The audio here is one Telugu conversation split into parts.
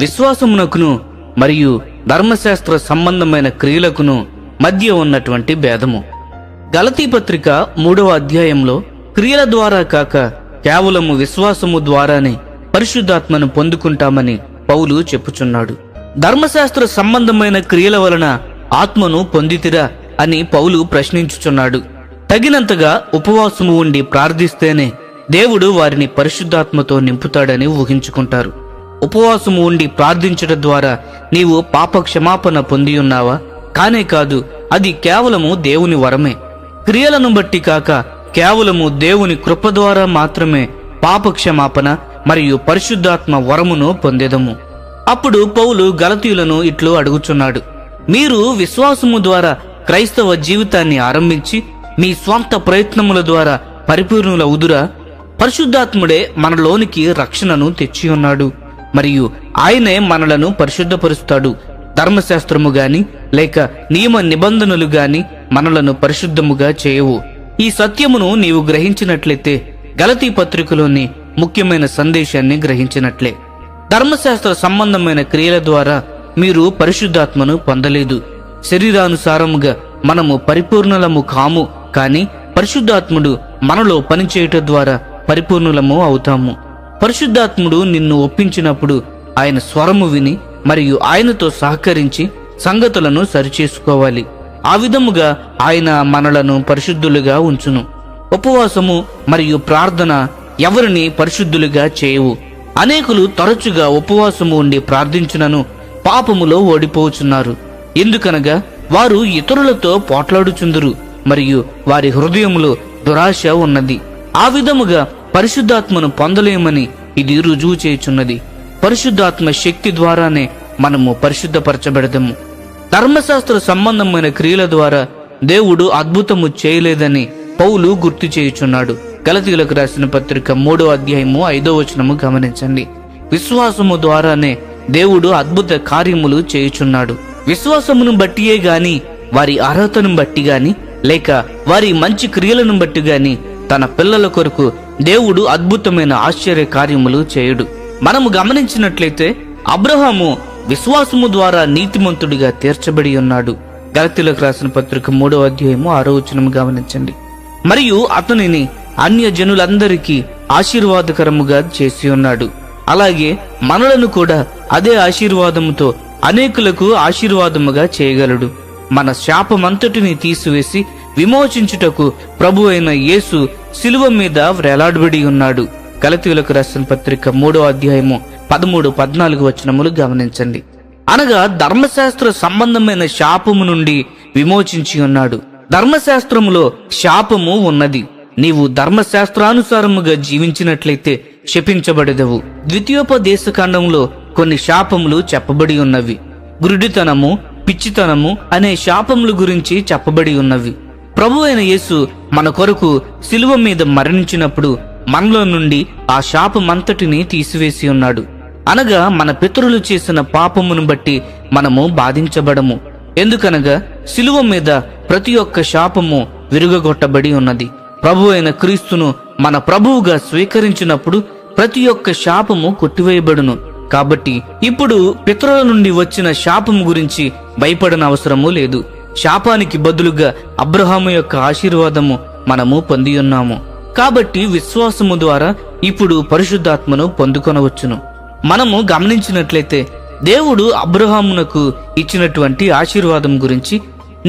విశ్వాసమునకును మరియు ధర్మశాస్త్ర సంబంధమైన క్రియలకును మధ్య ఉన్నటువంటి భేదము. గలతీ పత్రిక 3వ అధ్యాయంలో క్రియల ద్వారా కాక కేవలము విశ్వాసము ద్వారానే పరిశుద్ధాత్మను పొందుకుంటామని పౌలు చెప్పుచున్నాడు. ధర్మశాస్త్ర సంబంధమైన క్రియల వలన ఆత్మను పొందితిరా అని పౌలు ప్రశ్నించుచున్నాడు. తగినంతగా ఉపవాసము ఉండి ప్రార్థిస్తేనే దేవుడు వారిని పరిశుద్ధాత్మతో నింపుతాడని ఊహించుకుంటారు. ఉపవాసము ఉండి ప్రార్థించడం ద్వారా నీవు పాప క్షమాపణ పొంది ఉన్నావా? కానే కాదు, అది కేవలము దేవుని వరమే. క్రియలను బట్టి కాక కేవలము దేవుని కృప ద్వారా మాత్రమే పాప క్షమాపణ మరియు పరిశుద్ధాత్మ వరమును పొందేదము. అప్పుడు పౌలు గలతీయులను ఇట్లు అడుగుచున్నాడు, మీరు విశ్వాసము ద్వారా క్రైస్తవ జీవితాన్ని ఆరంభించి మీ స్వంత ప్రయత్నముల ద్వారా పరిపూర్ణులవుదురా? పరిశుద్ధాత్ముడే మనలోనికి రక్షణను తెచ్చి ఉన్నాడు మరియు ఆయనే మనలను పరిశుద్ధపరుస్తాడు. ధర్మశాస్త్రము గాని లేక నియమ నిబంధనలు గాని మనలను పరిశుద్ధముగా చేయవు. ఈ సత్యమును నీవు గ్రహించినట్లయితే గలతీ పత్రికలోని ముఖ్యమైన సందేశాన్ని గ్రహించినట్లే. ధర్మశాస్త్ర సంబంధమైన క్రియల ద్వారా మీరు పరిశుద్ధాత్మను పొందలేదు. శరీరానుసారముగా మనము పరిపూర్ణులము కాము, కాని పరిశుద్ధాత్ముడు మనలో పనిచేయటం ద్వారా పరిపూర్ణులము అవుతాము. పరిశుద్ధాత్ముడు నిన్ను ఒప్పించినప్పుడు ఆయన స్వరము విని మరియు ఆయనతో సహకరించి సంగతులను సరిచేసుకోవాలి. ఆ విధముగా ఆయన మనలను పరిశుద్ధులుగా ఉంచును. ఉపవాసము మరియు ప్రార్థన ఎవరిని పరిశుద్ధులుగా చేయవు. అనేకులు తరచుగా ఉపవాసము ఉండి ప్రార్థించునను పాపములో ఓడిపోచున్నారు. ఎందుకనగా వారు ఇతరులతో పోట్లాడుచుందురు మరియు వారి హృదయములో దురాశ ఉన్నది. ఆ విధముగా పరిశుద్ధాత్మను పొందలేమని ఇది రుజువు చేయుచున్నది. పరిశుద్ధాత్మ శక్తి ద్వారానే మనము పరిశుద్ధపరచబడదము. ధర్మశాస్త్ర సంబంధమైన క్రియల ద్వారా దేవుడు అద్భుతము చేయలేదని పౌలు గుర్తు చేయుచున్నాడు. గలతీయులకు రాసిన పత్రిక 3వ అధ్యాయము 5వ వచనము గమనించండి. విశ్వాసము ద్వారానే దేవుడు అద్భుత కార్యములు చేయుచున్నాడు. విశ్వాసమును బట్టియే గాని, వారి అర్హతను బట్టి గాని లేక వారి మంచి క్రియలను బట్టి గాని తన పిల్లల కొరకు దేవుడు అద్భుతమైన ఆశ్చర్య కార్యములు చేయుడు. మనము గమనించినట్లయితే అబ్రహాము విశ్వాసము ద్వారా నీతిమంతుడిగా తీర్చబడి ఉన్నాడు. గలతీయులకు రాసిన పత్రిక 3వ అధ్యాయము 6వ వచనము గమనించండి. మరియు అతనిని అన్య జనులందరికీ ఆశీర్వాదకరముగా చేసి ఉన్నాడు. అలాగే మనలను కూడా అదే ఆశీర్వాదముతో అనేకులకు ఆశీర్వాదముగా చేయగలడు. మన శాపమంతటిని తీసివేసి విమోచించుటకు ప్రభు అయిన యేసు శిలువ మీద వ్రేలాడబడి ఉన్నాడు. గలతీయులకు రాసిన పత్రిక 3వ అధ్యాయము 13, 14 వచనములు గమనించండి. అనగా ధర్మశాస్త్ర సంబంధమైన శాపము నుండి విమోచించి ఉన్నాడు. ధర్మశాస్త్రములో శాపము ఉన్నది. నీవు ధర్మశాస్త్రానుసారముగా జీవించినట్లయితే శపించబడెదవు. ద్వితీయోపదేశకాండంలో కొన్ని శాపములు చెప్పబడి ఉన్నవి. గురుడితనము, పిచ్చితనము అనే శాపముల గురించి చెప్పబడి ఉన్నవి. ప్రభు అయిన యేసు మన కొరకు శిలువ మీద మరణించినప్పుడు మనలో నుండి ఆ శాపమంతటిని తీసివేసి ఉన్నాడు. అనగా మన పితరులు చేసిన పాపమును బట్టి మనము బాధించబడము. ఎందుకనగా శిలువ మీద ప్రతి ఒక్క శాపము విరుగగొట్టబడి ఉన్నది. ప్రభు అయిన క్రీస్తును మన ప్రభువుగా స్వీకరించినప్పుడు ప్రతి ఒక్క శాపము కొట్టివేయబడును. కాబట్టి ఇప్పుడు పితరుల నుండి వచ్చిన శాపము గురించి భయపడనవసరము లేదు. శాపానికి బదులుగా అబ్రహాము యొక్క ఆశీర్వాదము మనము పొంది ఉన్నాము. కాబట్టి విశ్వాసము ద్వారా ఇప్పుడు పరిశుద్ధాత్మను పొందుకొనవచ్చును. మనము గమనించినట్లయితే దేవుడు అబ్రహామునకు ఇచ్చినటువంటి ఆశీర్వాదం గురించి,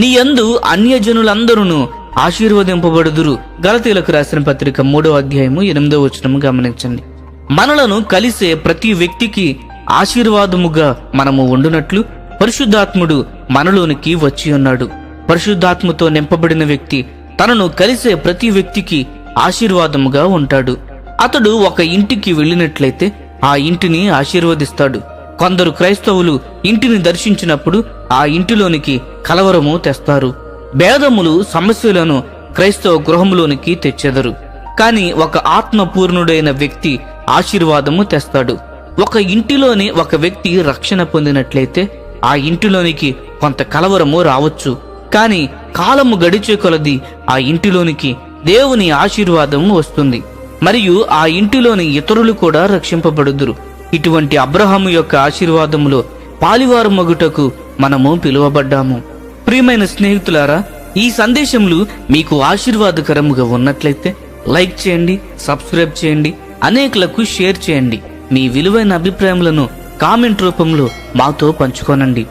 నీ యందు అన్యజనులందరూ ఆశీర్వదింపబడుదురు. గలతీయులకు రాసిన పత్రిక 3వ అధ్యాయము 8వ వచనము గమనించండి. మనలను కలిసే ప్రతి వ్యక్తికి ఆశీర్వాదముగా మనము ఉండునట్లు పరిశుద్ధాత్ముడు మనలోనికి వచ్చి ఉన్నాడు. పరిశుద్ధాత్మతో నింపబడిన వ్యక్తి తనను కలిసే ప్రతి వ్యక్తికి ఆశీర్వాదముగా ఉంటాడు. అతడు ఒక ఇంటికి వెళ్ళినట్లయితే ఆ ఇంటిని ఆశీర్వదిస్తాడు. కొందరు క్రైస్తవులు ఇంటిని దర్శించినప్పుడు ఆ ఇంటిలోనికి కలవరము తెస్తారు. భేదములు, సమస్యలను క్రైస్తవ గృహంలోనికి తెచ్చెదరు. కాని ఒక ఆత్మపూర్ణుడైన వ్యక్తి ఆశీర్వాదము తెస్తాడు. ఒక ఇంటిలోని ఒక వ్యక్తి రక్షణ పొందినట్లయితే ఆ ఇంటిలోనికి కొంత కలవరము రావచ్చు. కాని కాలము గడిచే కొలది ఆ ఇంటిలోనికి దేవుని ఆశీర్వాదము వస్తుంది మరియు ఆ ఇంటిలోని ఇతరులు కూడా రక్షింపబడుదురు. ఇటువంటి అబ్రహాము యొక్క ఆశీర్వాదములో పాలివారు మగుటకు మనము పిలువబడ్డాము. ప్రియమైన స్నేహితులారా, ఈ సందేశములు మీకు ఆశీర్వాదకరముగా ఉన్నట్లయితే లైక్ చేయండి, సబ్స్క్రైబ్ చేయండి, అనేకులకు షేర్ చేయండి. మీ విలువైన అభిప్రాయములను కామెంట్ రూపంలో మాతో పంచుకోనండి.